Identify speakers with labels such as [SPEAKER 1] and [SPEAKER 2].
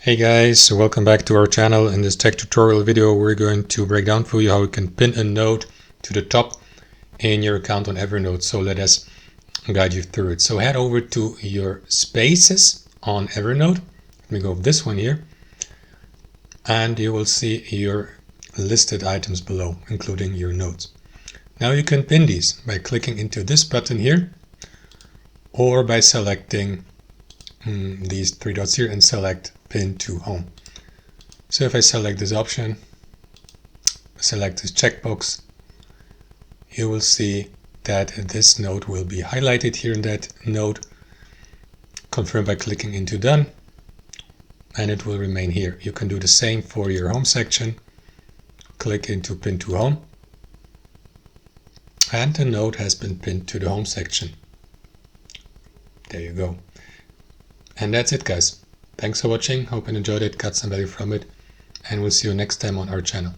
[SPEAKER 1] Hey guys, so welcome back to our channel. In this tech tutorial video we're going to break down for you how you can pin a note to the top in your account on Evernote. So let us guide you through it. So head over to your spaces on Evernote. Let me go with this one here, and you will see your listed items below, including your notes. Now you can pin these by clicking into this button here, or by selecting these three dots here and select pin to home. So if I select this option, select this checkbox, you will see that this note will be highlighted here in that note. Confirm by clicking into done, and it will remain here. You can do the same for your home section. Click into pin to home, and the note has been pinned to the home section. There you go. And that's it, guys. Thanks for watching. Hope you enjoyed it, got some value from it, and we'll see you next time on our channel.